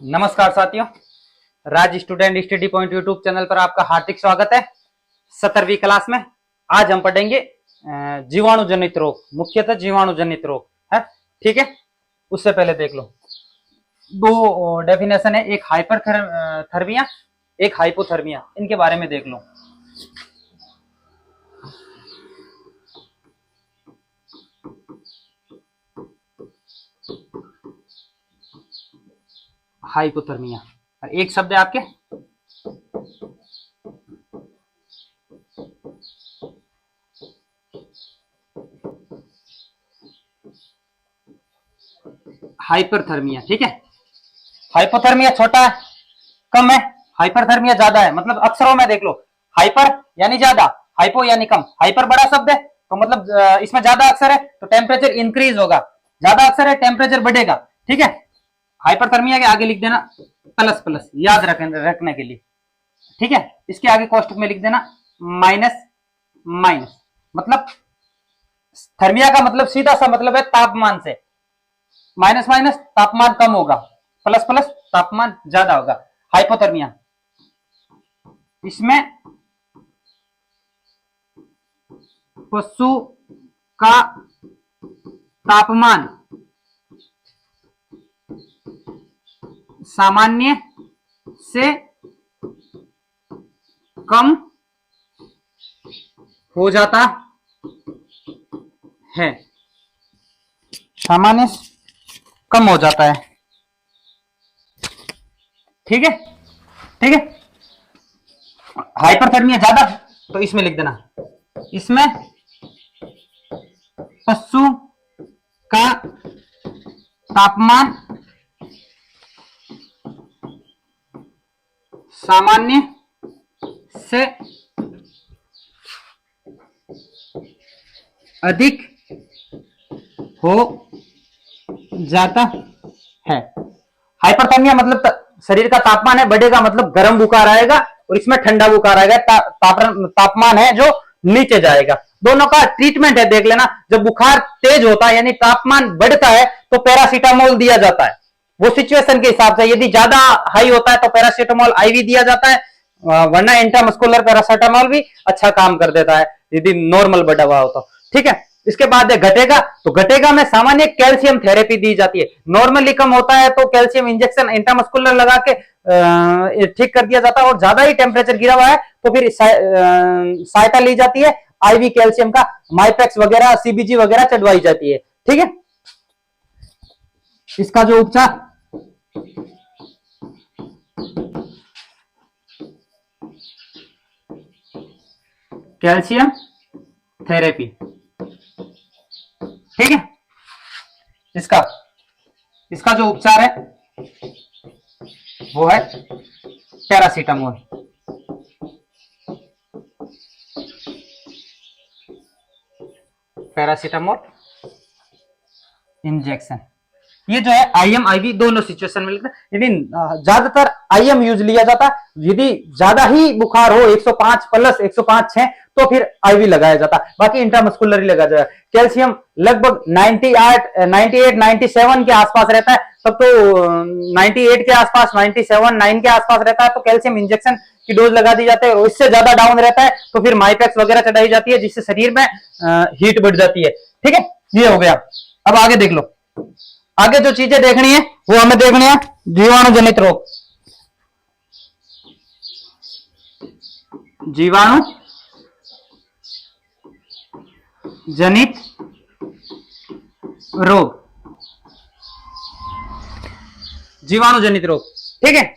नमस्कार साथियों, Raj student study point YouTube channel पर आपका हार्दिक स्वागत है। 17वीं क्लास में आज हम पढ़ेंगे जीवाणु जनित रोग, मुख्यतः जीवाणु जनित रोग है। ठीक है, उससे पहले देख लो दो डेफिनेशन है, एक हाइपर थर्मिया, एक हाइपोथर्मिया। इनके बारे में देख लो। हाइपोथर्मिया और एक शब्द है आपके हाइपरथर्मिया। ठीक है, हाइपोथर्मिया छोटा है, कम है, हाइपरथर्मिया ज्यादा है। मतलब अक्षरों में देख लो, हाइपर यानी ज्यादा, हाइपो यानी कम। हाइपर बड़ा शब्द है तो मतलब इसमें ज्यादा अक्षर है तो टेम्परेचर इंक्रीज होगा, ज्यादा अक्षर है टेम्परेचर बढ़ेगा। ठीक है, हाइपरथर्मिया के आगे लिख देना प्लस प्लस, याद रखने के लिए। ठीक है, इसके आगे कोष्टक में लिख देना माइनस माइनस। मतलब थर्मिया का मतलब सीधा सा मतलब है तापमान से, माइनस माइनस तापमान कम होगा, प्लस प्लस तापमान ज्यादा होगा। हाइपोथर्मिया, इसमें पशु का तापमान सामान्य से कम हो जाता है, सामान्य कम हो जाता है। ठीक है, ठीक है। हाइपरथर्मिया ज्यादा तो इसमें लिख देना, इसमें पशु का तापमान सामान्य से अधिक हो जाता है। हाइपरथर्मिया मतलब शरीर का तापमान है बढ़ेगा, मतलब गर्म बुखार आएगा, और इसमें ठंडा बुखार आएगा, तापमान है जो नीचे जाएगा। दोनों का ट्रीटमेंट है, देख लेना। जब बुखार तेज होता है यानी तापमान बढ़ता है तो पैरासीटामोल दिया जाता है, वो सिचुएशन के हिसाब से। यदि ज्यादा हाई होता है तो पैरासीटामोल आईवी दिया जाता है, वरना इंट्रामस्कुलर पैरासीटामोल भी अच्छा काम कर देता है यदि नॉर्मल बढ़ा हुआ हो तो। ठीक है, इसके बाद घटेगा तो घटेगा में सामान्य कैल्शियम थेरेपी दी जाती है। नॉर्मली कम होता है तो कैल्शियम इंजेक्शन इंट्रामस्कुलर लगा के ठीक कर दिया जाता है, और ज्यादा ही टेम्परेचर गिरा हुआ है तो फिर सहायता ली जाती है आईवी कैल्शियम का, माइपेक्स वगैरह सीबीजी वगैरह चढ़वाई जाती है। ठीक है, इसका जो उपचार कैल्शियम थेरेपी। ठीक है, इसका इसका जो उपचार है वो है पैरासीटामोल। पैरासीटामोल इंजेक्शन, ये जो है आईएम आईवी दोनों सिचुएशन में लिखना। यदि ज्यादातर आईएम यूज लिया जाता है, यदि ज्यादा ही बुखार हो 105 प्लस 105 6 तो फिर आईवी लगाया जाता, बाकी इंट्रामस्कुलर ही लगाया जाता। कैल्शियम लगभग 98 97 के आसपास रहता है, तब तो 98 के आसपास 97 9 के आसपास रहता है तो कैल्शियम इंजेक्शन की डोज लगा दी जाती है, और इससे ज्यादा डाउन रहता है तो फिर माइपेक्स वगैरह चढ़ाई जाती है, जिससे शरीर में हीट बढ़ जाती है। ठीक है, ये हो गया। अब आगे देख लो, आगे जो चीजें देखनी है वो हमें देखनी है जीवाणु जनित रोग। जीवाणु जनित रोग, जीवाणु जनित रोग। ठीक है,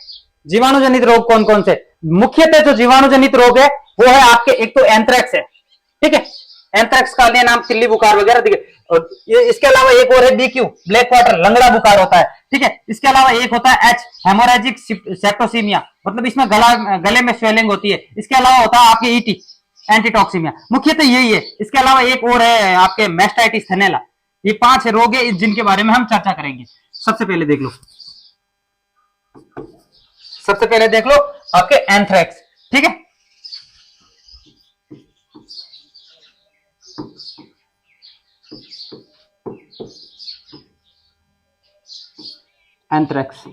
जीवाणु जनित रोग कौन कौन से? मुख्यतः जो जीवाणु जनित रोग है वो है आपके, एक तो एंथ्रैक्स है। ठीक है, एंथ्रैक्स का अन्य नाम तिल्ली बुखार वगैरह। और इसके अलावा एक और है बीक्यू, ब्लैक वाटर, लंगड़ा बुखार होता है। ठीक है, इसके अलावा एक होता है एच, हेमोरेजिक सेप्टोसीमिया, मतलब इसमें गले में स्वेलिंग होती है। इसके अलावा होता है आपके ईटी, एंटीटॉक्सीमिया। मुख्यतः यही है। इसके अलावा एक और है आपके मेस्टाइटिस थनेला। ये 5 रोग है जिनके बारे में हम चर्चा करेंगे। सबसे पहले देख लो, सबसे पहले देख लो आपके एंथ्रैक्स। ठीक है, एंथ्रैक्स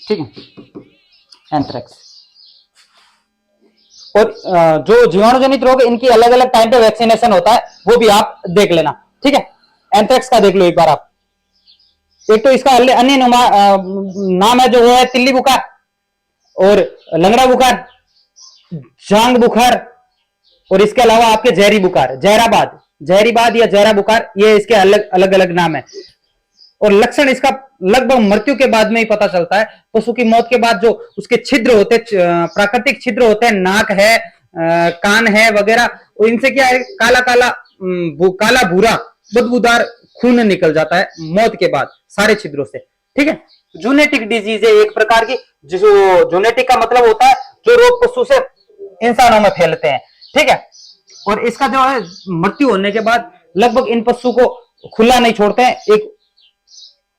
ठीक है, एंथ्रेक्स। और जो जीवाणुजनित रोग, इनकी अलग अलग टाइम पे वैक्सीनेशन होता है, वो भी आप देख लेना। ठीक है, एंथ्रेक्स का देख लो एक बार आप। एक तो इसका अन्य नाम है जो वो है तिल्ली बुखार और लंगड़ा बुखार, जांग बुखार, और इसके अलावा आपके जहरी बुखार, जहरीबाद या जहरा बुखार, ये इसके अलग अलग अलग नाम है। और लक्षण इसका लगभग मृत्यु के बाद में ही पता चलता है। पशु की मौत के बाद जो उसके छिद्र होते, प्राकृतिक छिद्र होते हैं, नाक है, कान है वगैरह, इनसे क्या है, काला काला काला भूरा बदबूदार खून निकल जाता है मौत के बाद सारे छिद्रों से। ठीक है, जूनेटिक डिजीज है एक प्रकार की, जो जूनेटिक का मतलब होता है जो रोग पशु से इंसानों में फैलते हैं। ठीक है, और इसका जो है मृत्यु होने के बाद लगभग इन पशु को खुला नहीं छोड़ते हैं, एक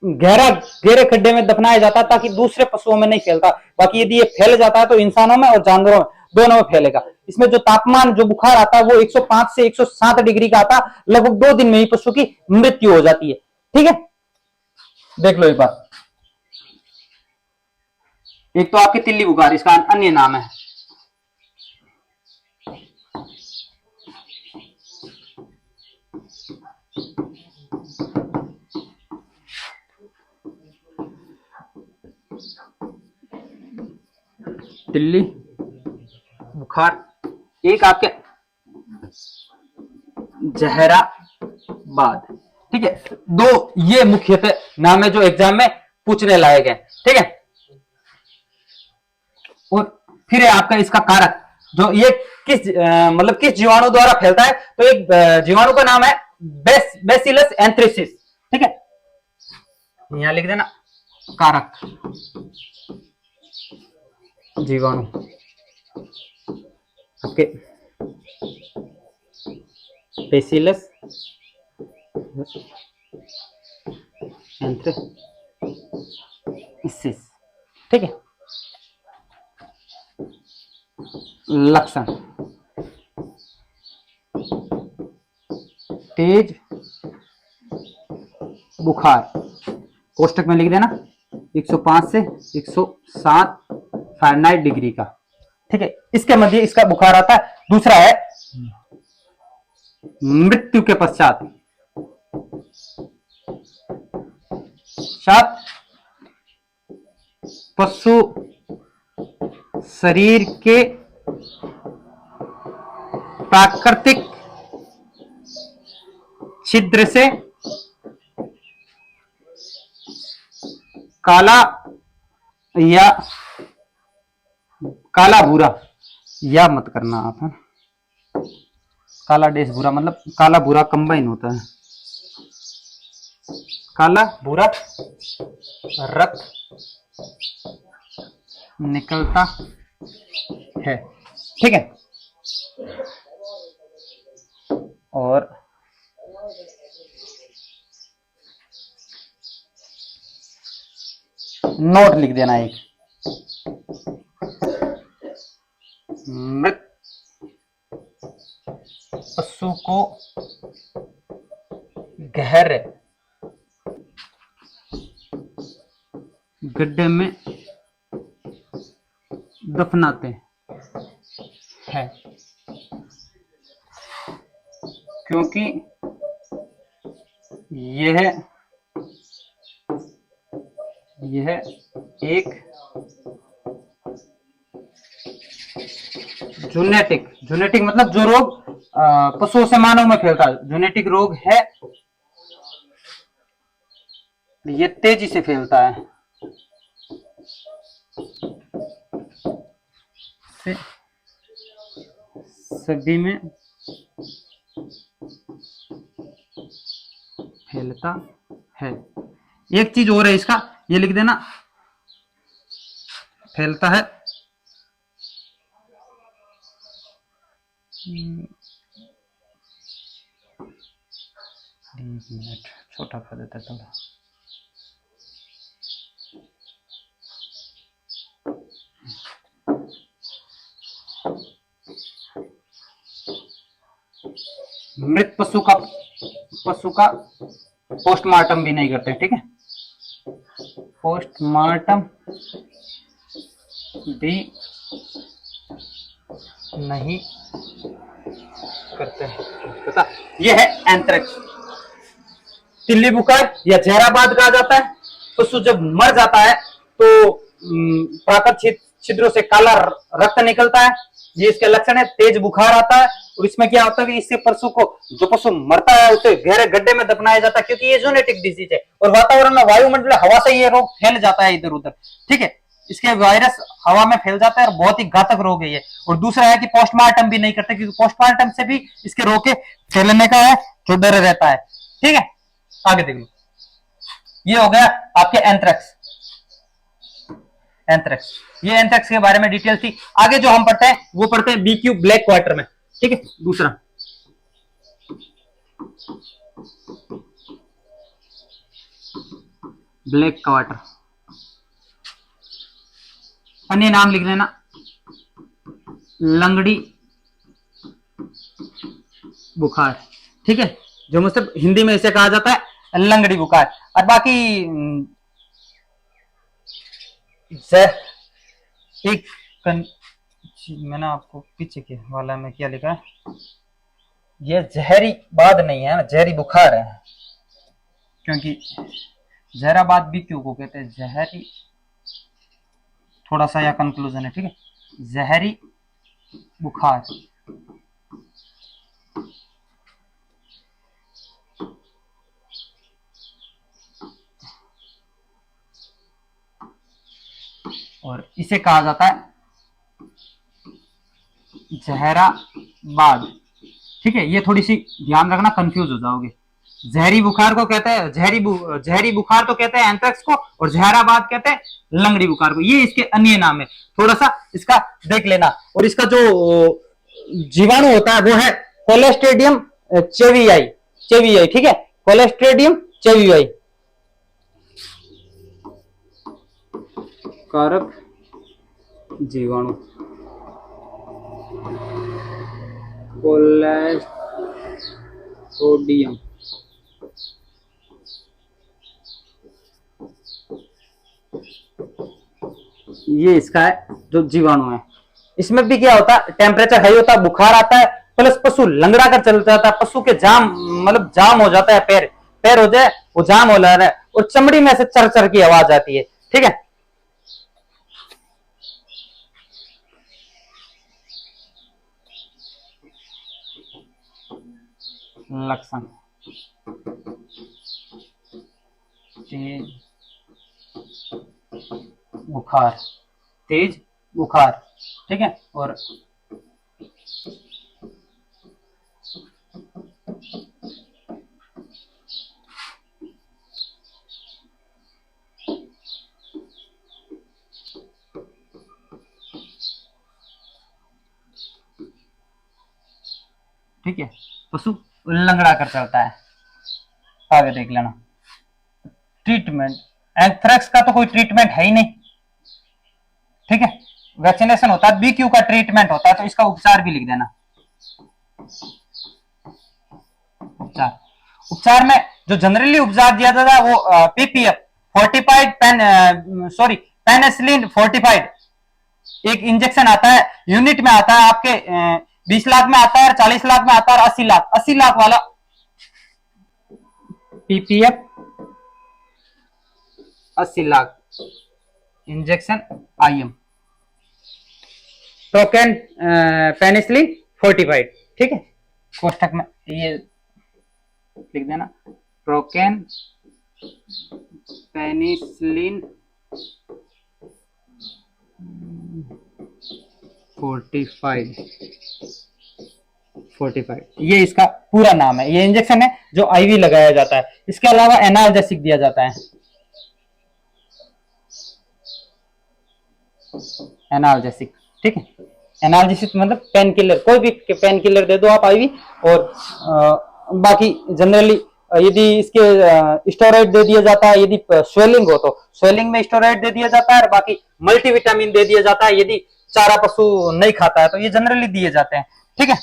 गहरे खड्डे में दफनाया जाता है ताकि दूसरे पशुओं में नहीं फैलता। बाकी यदि ये फैल जाता है तो इंसानों में और जानवरों में दोनों में फैलेगा। इसमें जो तापमान, जो बुखार आता है वो 105 से 107 डिग्री का आता है। लगभग 2 दिन में ही पशु की मृत्यु हो जाती है। ठीक है, देख लो एक बार। एक तो आपकी तिल्ली बुखार, इसका अन्य नाम है। तिल्ली बुखार। एक आपके जहराबाद। ठीक है, दो ये मुख्यतः नाम है जो एग्जाम में पूछने लायक है। ठीक है, और फिर है आपका इसका कारक, जो ये मतलब किस जीवाणु द्वारा फैलता है। तो एक जीवाणु का नाम है बैसिलस एंथ्रेसिस। ठीक है, यहां लिख देना कारक जीवाणु आपके बैसिलस एंथ्रेसिस। ठीक है, लक्षण तेज बुखार, कोष्टक में लिख देना 105 से 107 फ़ारेनहाइट डिग्री का। ठीक है, इसके मध्य इसका बुखार आता है। दूसरा है मृत्यु के पश्चात पशु शरीर के प्राकृतिक छिद्र से काला या काला भूरा, या मत करना आप, काला डेस भूरा, मतलब काला भूरा कंबाइन होता है, काला भूरा रक्त निकलता है। ठीक है, और नोट लिख देना एक, मृत पशु को गहरे गड्ढे में दफनाते हैं, क्योंकि यह एक जूनेटिक मतलब जो रोग पशुओं से मानव में फैलता है, जूनेटिक रोग है, ये तेजी से फैलता है। सभी में फैलता है। एक चीज और है इसका, ये लिख देना, फैलता है मिनट, छोटा कर देता थोड़ा। मृत पशु का पोस्टमार्टम भी नहीं करते। ठीक है, पोस्टमार्टम भी नहीं करते हैं। पता, ये है एंथ्रेक्स। तिल्ली बुखार या जहराबाद कहा जाता है। पशु जब मर जाता है तो प्राकृत छिद्रों से काला रक्त निकलता है, ये इसके लक्षण है। तेज बुखार आता है और इसमें क्या होता है कि इससे पशु को, जो पशु मरता है उसे गहरे गड्ढे में दफनाया जाता है, क्योंकि ये जोनेटिक डिजीज है और वातावरण में, वायुमंडल, हवा से ये रोग फैल जाता है इधर उधर। ठीक है, इसके वायरस हवा में फैल जाता है और बहुत ही घातक रोग है ये। और दूसरा है कि पोस्टमार्टम भी नहीं करते, क्योंकि पोस्टमार्टम से भी इसके रोग के फैलने का है जो डर रहता है। ठीक है, आगे देख लो। ये हो गया आपके एंथ्रेक्स। एंथ्रेक्स, ये एंथ्रेक्स के बारे में डिटेल थी। आगे जो हम पढ़ते हैं वो पढ़ते हैं बीक्यू ब्लैक क्वार्टर में। ठीक है, दूसरा ब्लैक क्वार्टर, अन्य नाम लिख लेना, लंगड़ी बुखार। ठीक है, जो मतलब हिंदी में इसे कहा जाता है लंगड़ी बुखार। और बाकी एक मैंने आपको पीछे के वाला में क्या लिखा है, ये जहरी बाद नहीं है ना, जहरी बुखार है, क्योंकि जहराबाद भी क्यों को कहते हैं, जहरी, थोड़ा सा या कंक्लूजन है। ठीक है, जहरी बुखार। और इसे कहा जाता है जहराबाद। ठीक है, ये थोड़ी सी ध्यान रखना, कंफ्यूज हो जाओगे। जहरी बुखार को कहते हैं जहरी बुखार तो कहते हैं एंथ्रेक्स को, और जहराबाद कहते हैं लंगड़ी बुखार को। ये इसके अन्य नाम है, थोड़ा सा इसका देख लेना। और इसका जो जीवाणु होता है वो है कोलेस्ट्रेडियम चेवियाई। ठीक है, कोलेस्ट्रेडियम चेवियाई कारक जीवाणु, कोलेस्ट्रेडियम। ये इसका है जो जीवाणु है। इसमें भी क्या होता है, टेम्परेचर हाई होता है, बुखार आता है, प्लस पशु लंगड़ा कर चल जाता है, पशु के जाम हो जाता है, पैर हो जाए वो जाम हो रहा है, और चमड़ी में से चर चर की आवाज आती है। ठीक है, लक्षण तेज बुखार। ठीक है, और ठीक है, पशु लंगड़ा कर चलता है। आगे देख लेना। ट्रीटमेंट, एंथ्रेक्स का तो कोई ट्रीटमेंट है ही नहीं। ठीक है, वैक्सीनेशन होता है, बीक्यू का ट्रीटमेंट होता है, तो इसका उपचार भी लिख देना। उपचार में जो जनरली उपचार दिया जाता है वो पीपीएफ फोर्टिफाइड पेनिसिलिन फोर्टिफाइड एक इंजेक्शन आता है, यूनिट में आता है आपके 20 लाख में आता है, 40 लाख में आता है, 80 लाख वाला PPF 80 lakh injection IM, procaine penicillin fortified. ठीक है, कोष्टक में ये लिख देना, प्रोकेन पेनिसिलिन 45 ये इसका पूरा नाम है। ये इंजेक्शन है जो आईवी लगाया जाता है। इसके अलावा एनाल्जेसिक दिया जाता है। एनाल्जेसिक, ठीक है, एनाल्जेसिक मतलब पेन किलर, कोई भी पेन किलर दे दो आप आईवी। और बाकी जनरली यदि इसके स्टेरॉइड दे दिया जाता है, यदि स्वेलिंग हो तो स्वेलिंग में स्टेरॉइड दे दिया जाता है, और बाकी मल्टीविटामिन दे दिया जाता है। यदि चारा पशु नहीं खाता है तो ये जनरली दिए जाते हैं। ठीक है,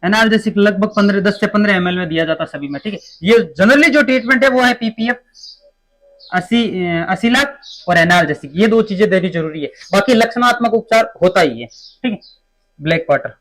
एनाल्जेसिक लगभग 10 से 15 ml में दिया जाता है सभी में। ठीक है, ये जनरली जो ट्रीटमेंट है वो है पीपीएफ असिलक और एनाल्जेसिक, ये दो चीजें देनी जरूरी है। बाकी लक्षणात्मक उपचार होता ही है, ठीक है। ब्लैक वाटर,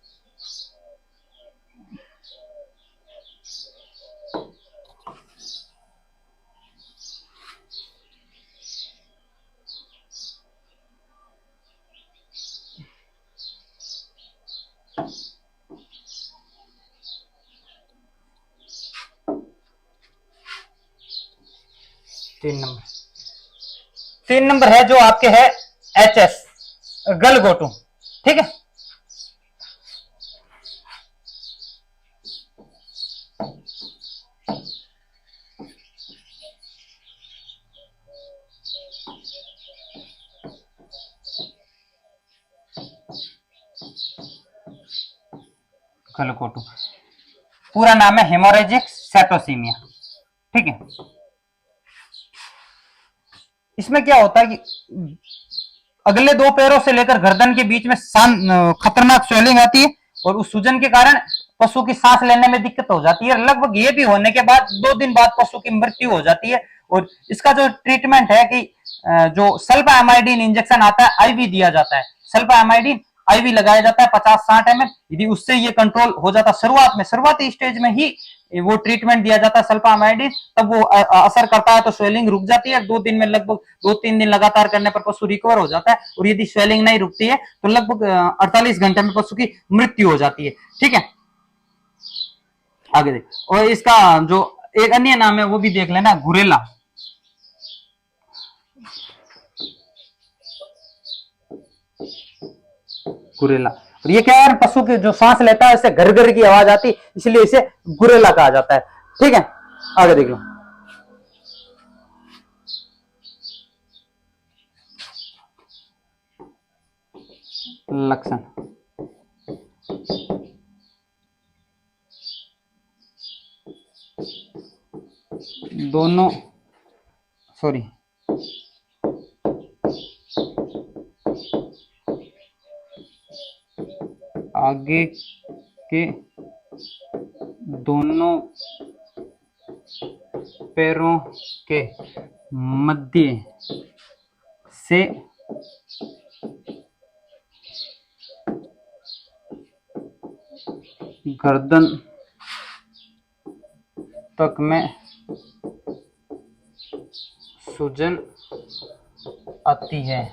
तीन नंबर है जो आपके है HS, गलगोटू, ठीक है। गलगोटू पूरा नाम है हेमोरेजिक सेप्टोसीमिया, ठीक है। इसमें क्या होता है कि अगले दो पैरों से लेकर गर्दन के बीच में खतरनाक स्वेलिंग आती है और उस सूजन के कारण पशु की सांस लेने में दिक्कत हो जाती है। लगभग ये भी होने के बाद 2 दिन बाद पशु की मृत्यु हो जाती है। और इसका जो ट्रीटमेंट है कि जो सल्फामाइडिन इंजेक्शन आता है, आईवी दिया जाता है, सल्फामाइडिन आईवी लगाया जाता है 50-60 ml। यदि उससे ये कंट्रोल हो जाता, शुरुआती स्टेज में ही वो ट्रीटमेंट दिया जाता है सल्फामाइडिन, तब वो असर करता है तो स्वेलिंग रुक जाती है। 2 दिन में लगभग 2-3 दिन लगातार करने पर पशु रिकवर हो जाता है। और यदि स्वेलिंग नहीं रुकती है तो लगभग 48 घंटे में पशु की मृत्यु हो जाती है, ठीक है। आगे देख, और इसका जो एक अन्य नाम है वो भी देख लेना, गुरेला। गुरेला, और ये क्या है, पशु की जो सांस लेता है इससे घर घर की आवाज आती, इसलिए इसे गुरेला कहा जाता है, ठीक है। आगे देख लो, लक्षण। दोनों सॉरी आगे के दोनों पैरों के मध्य से गर्दन तक में सूजन आती है।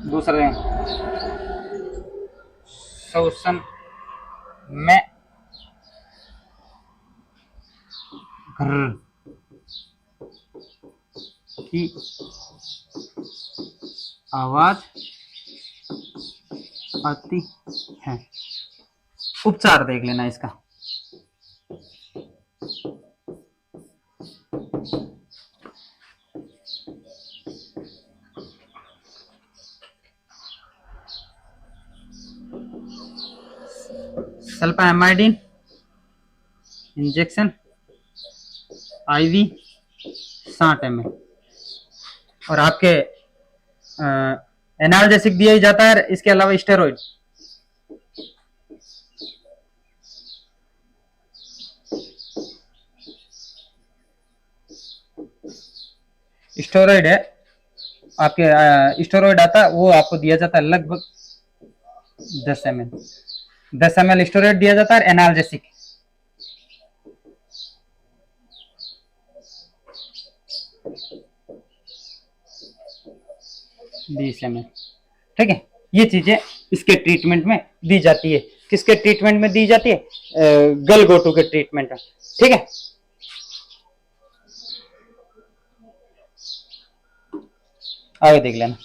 दूसरे शोषण में घर की आवाज आती है। उपचार देख लेना इसका। सल्फामाइडिन इंजेक्शन आईवी 60 ml, और आपके एनाल्जेसिक दिया ही जाता है। इसके अलावा स्टेरॉइड, स्टेरॉइड है आपके, स्टेरॉइड आता है वो आपको दिया जाता है लगभग 10 ml स्टेरॉइड दिया जाता है। एनाल्जेसिक 20 ml, ठीक है। ये चीजें इसके ट्रीटमेंट में दी जाती है। किसके ट्रीटमेंट में दी जाती है? गलगोटू के ट्रीटमेंट में, ठीक है। आगे देख लेना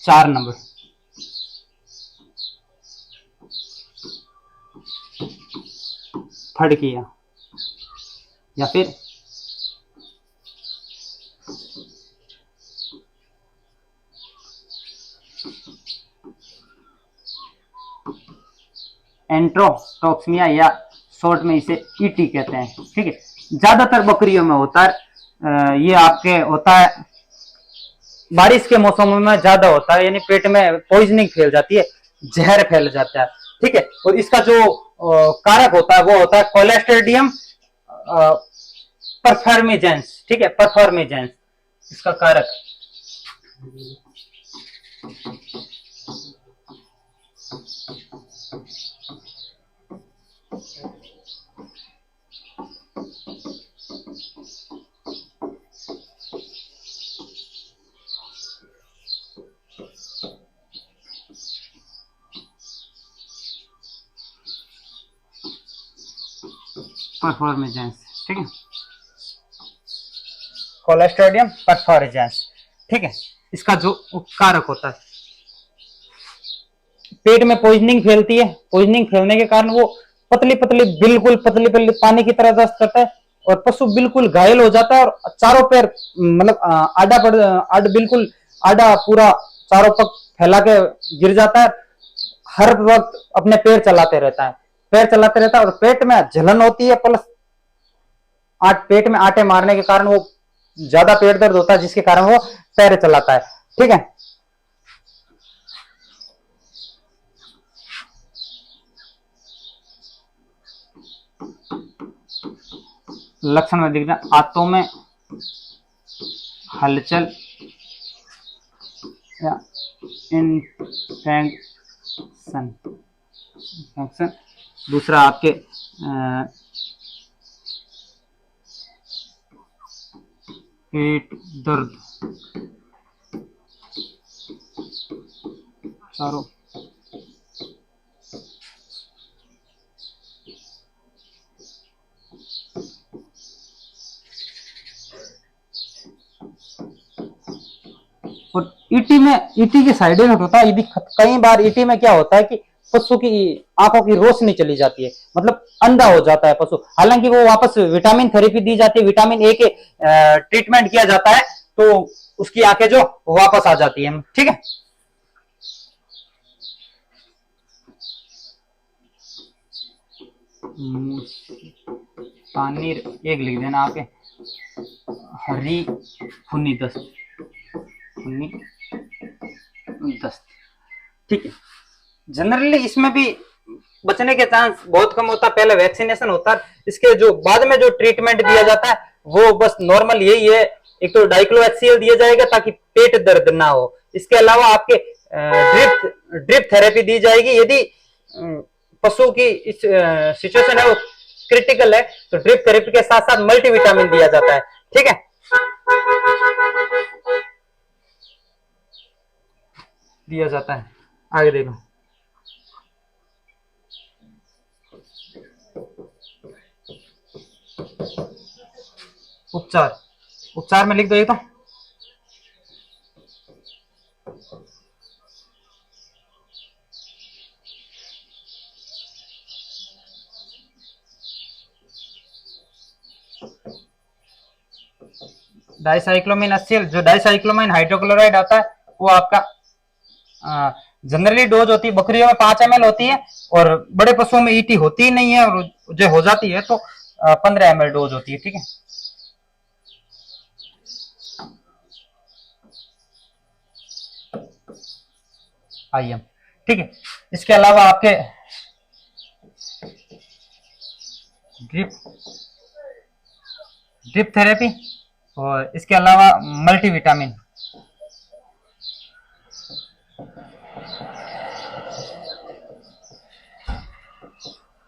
4 नंबर, थर्ड किया या फिर एंट्रोटॉक्सिमिया या शॉर्ट में इसे ईटी कहते हैं, ठीक है। ज्यादातर बकरियों में होता है, ये आपके होता है बारिश के मौसमों में ज्यादा होता है, यानी पेट में पॉइजनिंग फैल जाती है, जहर फैल जाता है, ठीक है। और इसका जो कारक होता है वो होता है कोलेस्ट्रेडियम परफॉर्मेजेंस, ठीक है, परफॉर्मेजेंस इसका कारक। परफॉर्मेजेंस, ठीक है, कोलेस्ट्रोडियम परफॉर्मेजेंस, ठीक है, इसका जो कारक होता है। पेट में पॉइजनिंग फैलती है, पॉइजनिंग फैलने के कारण वो पतली पतली, बिल्कुल पतली पतली पानी की तरह दस्त करता है और पशु बिल्कुल घायल हो जाता है और चारों पैर मतलब आधा पड़, आधा बिल्कुल आधा पूरा चारों पग फैला के गिर जाता है। हर वक्त अपने पैर चलाते रहता है, पैर चलाते रहता है और पेट में जलन होती है, प्लस पेट में आटे मारने के कारण वो ज्यादा पेट दर्द होता है, जिसके कारण वो पैर चलाता है, ठीक है। लक्षण में दिखना, आंतों में हलचल या इन्फेक्शन, दूसरा आपके पेट दर्द, चारों और ईटी के साइड इफेक्ट होता है। यदि कई बार ईटी में क्या होता है कि पशु की आंखों की रोशनी चली जाती है, मतलब अंधा हो जाता है पशु, हालांकि वो वापस विटामिन थेरेपी दी जाती है, विटामिन ए के ट्रीटमेंट किया जाता है तो उसकी आंखें जो वापस आ जाती है, ठीक है। पानी एक लिख देना आपके, हरी खूनी दस्त, खूनी दस्त, ठीक है। जनरली इसमें भी बचने के चांस बहुत कम होता है, पहले वैक्सीनेशन होता है, इसके जो बाद में जो ट्रीटमेंट दिया जाता है वो बस नॉर्मल यही है, एक तो डाइक्लोएक्सियल दिया जाएगा ताकि पेट दर्द ना हो, इसके अलावा आपके ड्रिप थेरेपी दी जाएगी, यदि पशु की इस सिचुएशन है वो क्रिटिकल है तो ड्रिप थेरेपी के साथ साथ मल्टीविटामिन दिया जाता है, ठीक है, दिया जाता है। आगे देखो, उपचार, उपचार में लिख दो ये तो, डाइसाइक्लोमिन एसिल, जो डाइसाइक्लोमिन हाइड्रोक्लोराइड आता है वो आपका जनरली डोज होती है बकरियों में 5 ml होती है और बड़े पशुओं में ईटी होती ही नहीं है, और जो हो जाती है तो 15 ml डोज होती है, ठीक है। IM, ठीक है। इसके अलावा आपके ड्रिप थेरेपी और इसके अलावा मल्टीविटामिन,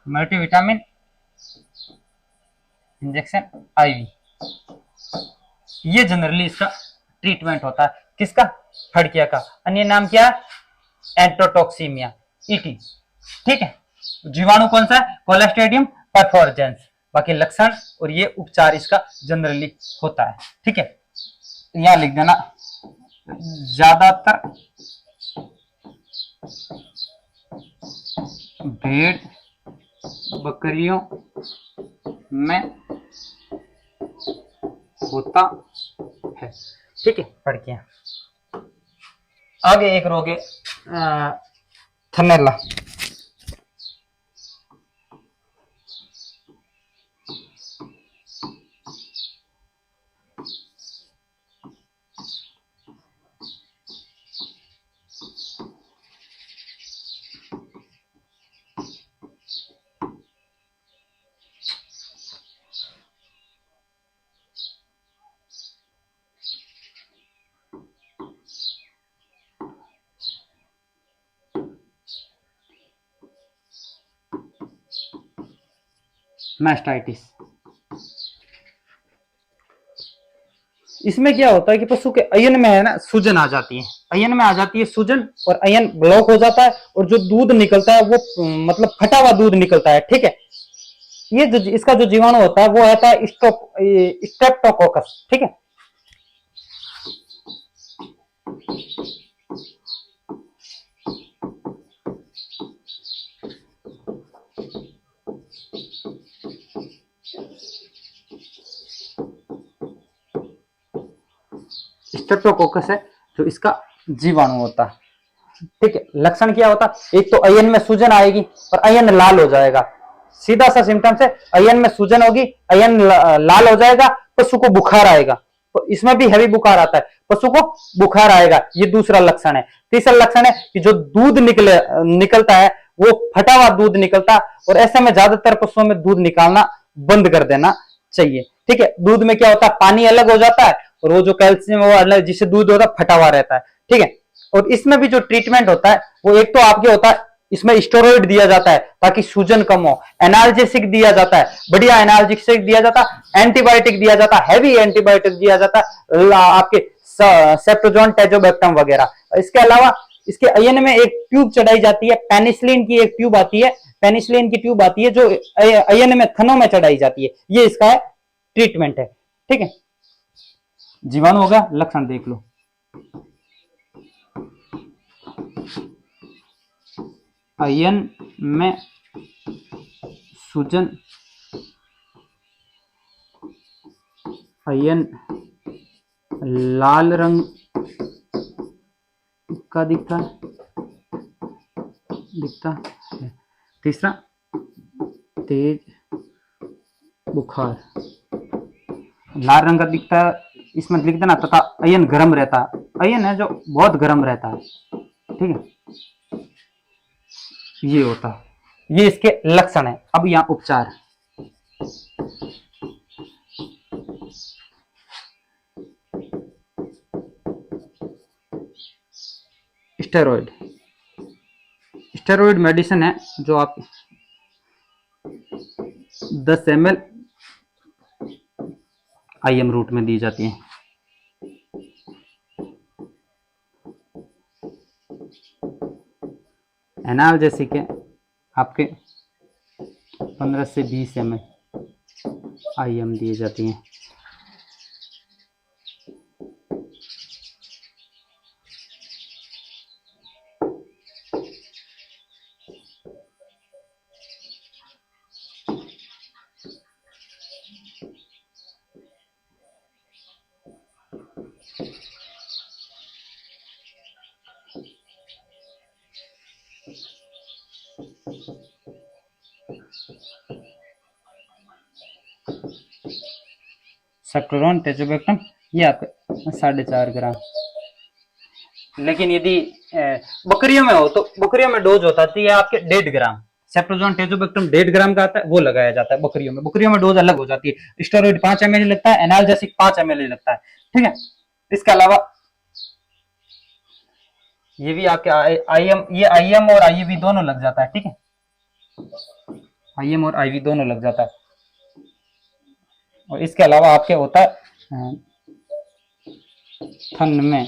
मल्टीविटामिन इंजेक्शन IV, ये जनरली इसका ट्रीटमेंट होता है, किसका, फड़किया का। अन्य नाम क्या है, एंटोटॉक्सीमिया, ईटी, ठीक है। जीवाणु कौन सा है, कोलेस्ट्रेडियम परफॉर्जेंस। बाकी लक्षण और ये उपचार इसका जनरली होता है, ठीक है। यहां लिख देना, ज्यादातर भेड़ बकरियों में होता है, ठीक है, फड़कियां। आगे एक रोग है थनैला, मैस्टाइटिस। इसमें क्या होता है कि पशु के अयन में है ना सूजन आ जाती है, अयन में आ जाती है सूजन, और अयन ब्लॉक हो जाता है, और जो दूध निकलता है वो मतलब फटा हुआ दूध निकलता है। ठीक है, ये जो इसका जो जीवाणु होता है वो आता है स्ट्रेप्टोकोकस। ठीक है, स्ट्रेप्टोकोकस है जो इसका जीवाणु होता है। ठीक है, लक्षण क्या होता है, एक तो अयन में सूजन आएगी और अयन लाल हो जाएगा, सीधा सा सिम्टम्स है, अयन में सूजन होगी, अयन लाल हो जाएगा, पशु को बुखार आएगा, तो इसमें भी हैवी बुखार आता है, पशु को बुखार आएगा, ये दूसरा लक्षण है। तीसरा लक्षण है कि जो दूध निकलता है वो फटा हुआ दूध निकलता है, और ऐसे में ज्यादातर पशुओं में दूध निकालना बंद कर देना चाहिए। ठीक है, दूध में क्या होता है, पानी अलग हो जाता है और वो जो कैल्शियम वो अलग, जिससे दूध होता है फटा हुआ रहता है। ठीक है, और इसमें भी जो ट्रीटमेंट होता है वो एक तो आपके होता है, इसमें स्टेरॉइड दिया जाता है ताकि सूजन कम हो, एनाल्जेसिक दिया जाता है, बढ़िया एनाल्जेसिक दिया जाता है, एंटीबायोटिक दिया जाता है, हैवी एंटीबायोटिक दिया जाता है, आपके सेप्टोजोन टेजोबैक्टम वगैरह। इसके अलावा इसके अयन में एक ट्यूब चढ़ाई जाती है, पेनिसिलिन की एक ट्यूब आती है, पेनिसिलिन की ट्यूब आती है जो अयन में थनों में चढ़ाई जाती है, ये इसका ट्रीटमेंट है। ठीक है, जीवाणु हो गया, लक्षण देख लो। अयन में सूजन, अयन लाल रंग का दिखता है। तीसरा, तेज बुखार, लाल रंग का दिखता है, इसमें लिख देना, तथा अयन गर्म रहता है, अयन है जो बहुत गर्म रहता है। ठीक है, ये होता है, ये इसके लक्षण है। अब यहां उपचार, स्टेरॉइड, स्टेरॉइड मेडिसिन है जो आप 10 ml IM रूट में दी जाती है। एनाल्जेसिक है आपके 15 से 20 ml IM दी जाती हैं। सेप्टोजोन टेजोबैक्टम ये आपका 4.5 ग्राम। लेकिन यदि बकरियों में हो तो बकरियों में डोज होता है आपके 1.5 ग्राम। सेप्टोजोन टेजोबैक्टम 1.5 ग्राम का आता है, वो लगाया जाता है बकरियों में। बकरियों में डोज अलग हो जाती है, स्टेरॉइड 5 ml लगता है, एनाल्जेसिक 5 ml लगता है। ठीक है, इसके अलावा ये भी आपके IM और IV दोनों लग जाता है। ठीक है, IM और IV दोनों लग जाता है। और इसके अलावा आपके होता है थन में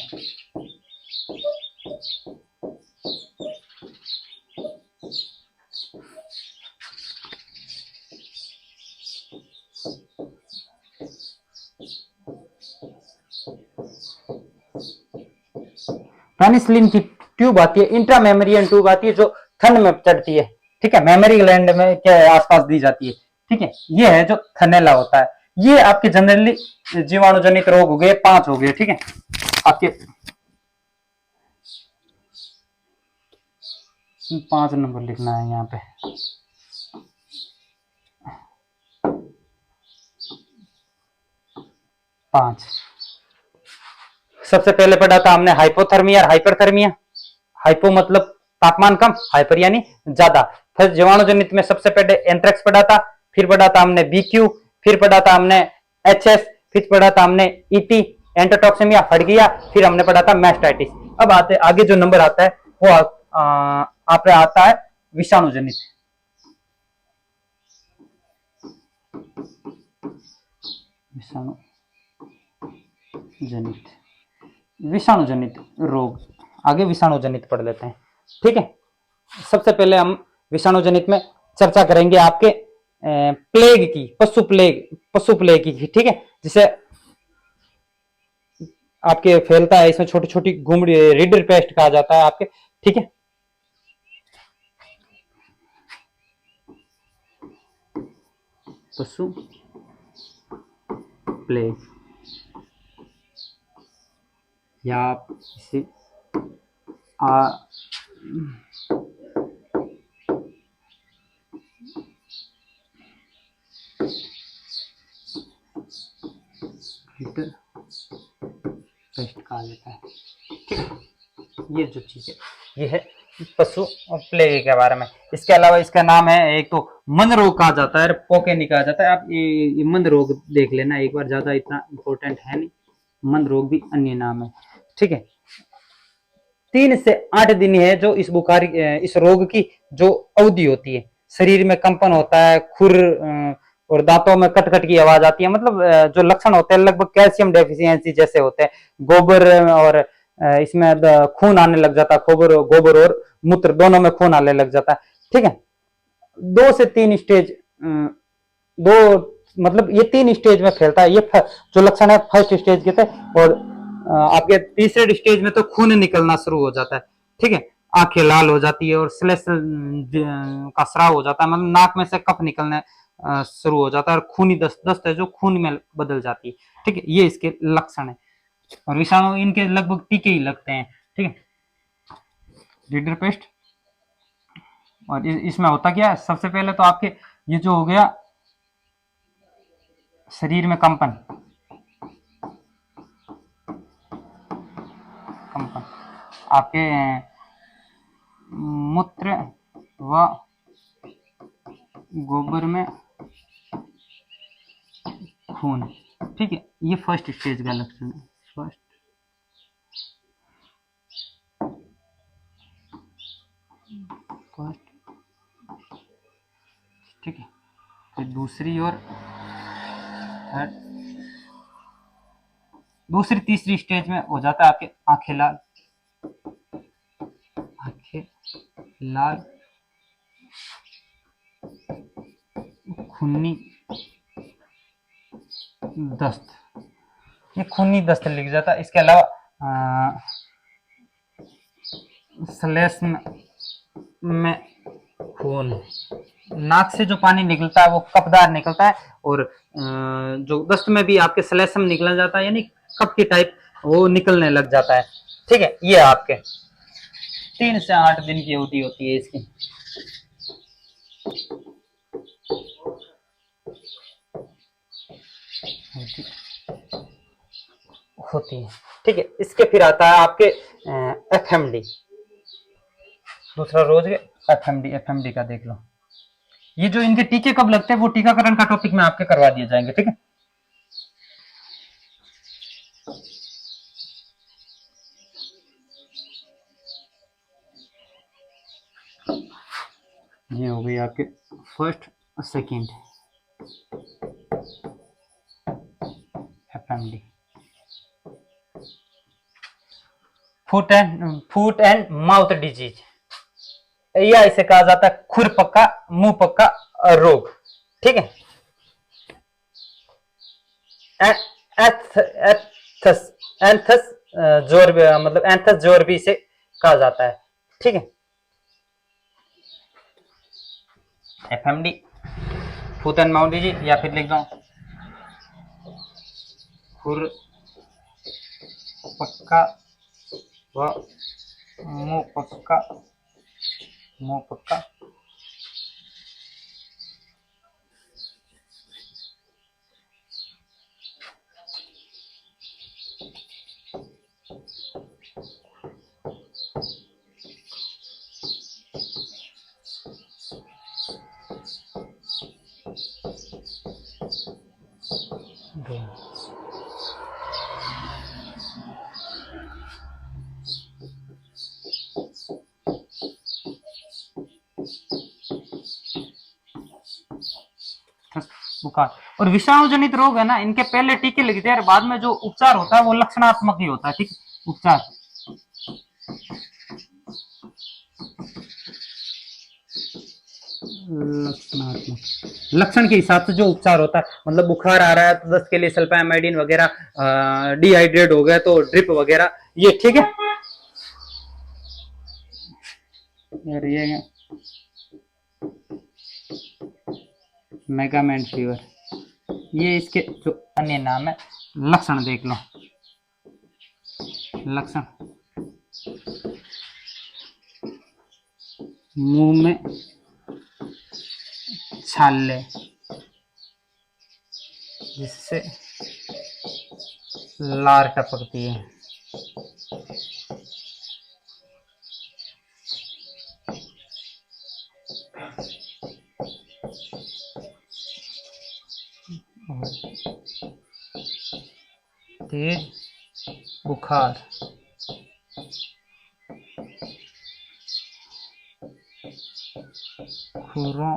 पेनिसिलिन की ट्यूब आती है, इंट्रामेमोरियन ट्यूब आती है जो थन में चढ़ती है। ठीक है, मेमोरी ग्लैंड में के आसपास दी जाती है। ठीक है, ये है जो थनेला होता है। ये आपके जनरली जीवाणु जनित रोग हो गए, 5 हो गए। ठीक है, आपके 5 नंबर लिखना है यहाँ पे। पांच, सबसे पहले पढ़ा था हमने हाइपोथर्मिया और हाइपरथर्मिया। हाइपो मतलब तापमान कम, हाइपर यानी ज्यादा। फिर जीवाणु जनित में सबसे पहले एंथ्रेक्स पढ़ा था, फिर पढ़ा था हमने BQ, फिर पढ़ा था हमने HS, फिर पढ़ा था हमने ET एंटोटॉक्सिमिया फड़गिया, फिर हमने पढ़ा था मैस्टाइटिस। अब आगे जो नंबर आता है वो आप आता है विषाणु जनित। विषाणु जनित, विषाणु जनित रोग, आगे विषाणु जनित पढ़ लेते हैं। ठीक है, सबसे पहले हम विषाणु जनित में चर्चा करेंगे आपके प्लेग की, पशु प्लेग की। ठीक है, जिसे आपके फैलता है, इसमें छोटी छोटी गुमड़ी, रीडर पेस्ट कहा जाता है आपके। ठीक है, पशु प्लेग या आप इसे रीडर पेस्ट कहा जाता है। ठीक है, ये जो चीज है ये है पशु और प्लेग के बारे में। इसके अलावा इसका नाम है, एक तो मन रोग कहा जाता है, पोकेनी कहा जाता है। आप ये मन रोग देख लेना एक बार, ज्यादा इतना इंपॉर्टेंट है नहीं। मन रोग भी अन्य नाम है। ठीक है, 3 से 8 दिन है जो इस बुखार, इस रोग की जो अवधि होती है। शरीर में कंपन होता है, खुर और दांतों में कट-कट की आवाज आती है। मतलब जो लक्षण होते हैं लगभग कैल्शियम डेफिशिएंसी जैसे होते हैं। गोबर और इसमें खून आने लग जाता है, गोबर और मूत्र दोनों में खून आने लग जाता है। ठीक है, 2 से 3 स्टेज, दो मतलब ये 3 स्टेज में फैलता है। ये जो लक्षण है फर्स्ट स्टेज के थे। और आपके तीसरे स्टेज में तो खून निकलना शुरू हो जाता है। ठीक है, आंखें लाल हो जाती है और स्लेस का स्राव हो जाता है, मतलब नाक में से कफ निकलने शुरू हो जाता है और खूनी दस्त है जो खून में बदल जाती है। ठीक है, ये इसके लक्षण है। और विषाणु इनके लगभग टीके ही लगते हैं। ठीक है, रीडर पेस्ट। और इसमें होता क्या है, सबसे पहले तो आपके ये जो हो गया शरीर में कंपन, आपके मूत्र व गोबर में खून। ठीक है, ये फर्स्ट स्टेज का लक्षण है। फर्स्ट। ठीक है, फिर दूसरी और दूसरी तीसरी स्टेज में हो जाता है आपके आंखें लाल, खूनी दस्त, ये खूनी दस्त लिख जाता है। इसके अलावा श्लेष्म में खून, नाक से जो पानी निकलता है वो कपदार निकलता है। और जो दस्त में भी आपके श्लेष्म निकल जाता है, यानी कप की टाइप वो निकलने लग जाता है। ठीक है, ये आपके 3 से 8 दिन की अवधि होती है इसकी। होती है। ठीक है, इसके फिर आता है आपके एफएमडी, दूसरा रोज एफएमडी का देख लो। ये जो इनके टीके कब लगते हैं वो टीकाकरण का टॉपिक में आपके करवा दिए जाएंगे। ठीक है, ये हो गई आपके first second FMD. Foot and mouth disease, या इसे कहा जाता है खुर पक्का मुंह पक्का रोग। ठीक है, एंथस एंथस जोर, मतलब एंथस जोर भी इसे कहा जाता है। ठीक है, FMD, foot and mouth disease, या फिर लिख दो खुर पक्का व मुंह पक्का बुखार। और विषाणु जनित रोग है ना, इनके पहले टीके लगते हैं और बाद में जो उपचार होता है वो लक्षणात्मक ही होता है। ठीक, उपचार लक्षणात्मक, लक्षण के हिसाब से जो उपचार होता है, मतलब बुखार आ रहा है तो 10 के लिए सल्फामाइडिन वगैरह, डिहाइड्रेट हो गया तो ड्रिप वगैरह, ये ठीक है। और ये मेगामेंट फीवर, ये इसके जो अन्य नाम है। लक्षण देख लो, लक्षण मुंह में छाले जिससे लार टपकती है, तेज बुखार, खुरों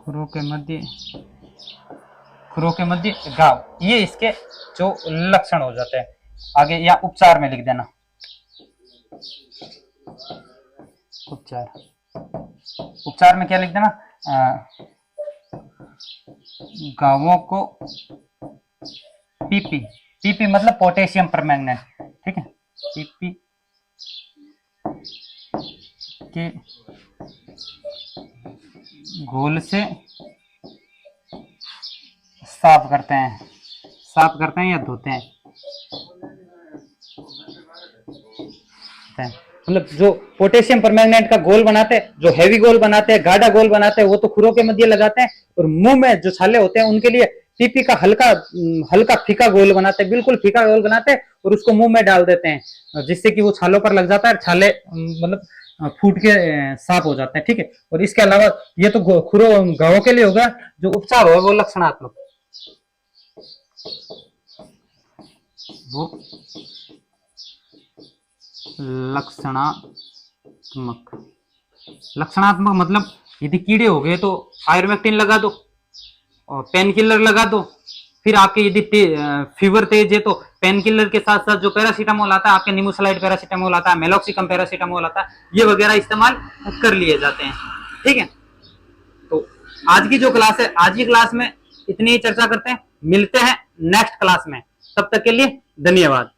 खुरों के मध्य घाव, ये इसके जो लक्षण हो जाते हैं। आगे या उपचार में लिख देना, उपचार, उपचार में क्या लिख देना, घावों को पीपी, पीपी मतलब पोटेशियम परमैंगनेट, ठीक है, पीपी के घोल से साफ करते हैं या धोते हैं। मतलब जो पोटेशियम परमैंगनेट का घोल बनाते हैं, जो हैवी घोल बनाते हैं, गाढ़ा घोल बनाते हैं, वो तो खुरों के मध्य लगाते हैं, और मुंह में जो छाले होते हैं उनके लिए पीपी का हल्का फीका घोल बनाते हैं, बिल्कुल फीका घोल बनाते हैं और उसको मुंह में डाल देते हैं, जिससे कि वो छालों पर लग जाता है, छाले मतलब फूट के साफ हो जाते हैं। ठीक है, और इसके अलावा ये तो खुरों घावों के लिए होगा, जो उपचार हो वो लक्षणात्मक, वो लक्षणात्मक मतलब यदि कीड़े हो गए तो आयुर्वेक्टिन लगा दो और पेन किलर लगा दो। फिर आपके यदि फीवर तेज है तो पेन किलर के साथ साथ जो पैरासीटामोल आता है, आपके निमोसलाइड पैरासीटामोल आता है, मेलॉक्सिकम पैरासीटामोल आता है, ये वगैरह इस्तेमाल कर लिए जाते हैं। ठीक है, तो आज की जो क्लास है, आज की क्लास में इतनी ही चर्चा करते हैं, मिलते हैं नेक्स्ट क्लास में, तब तक के लिए धन्यवाद।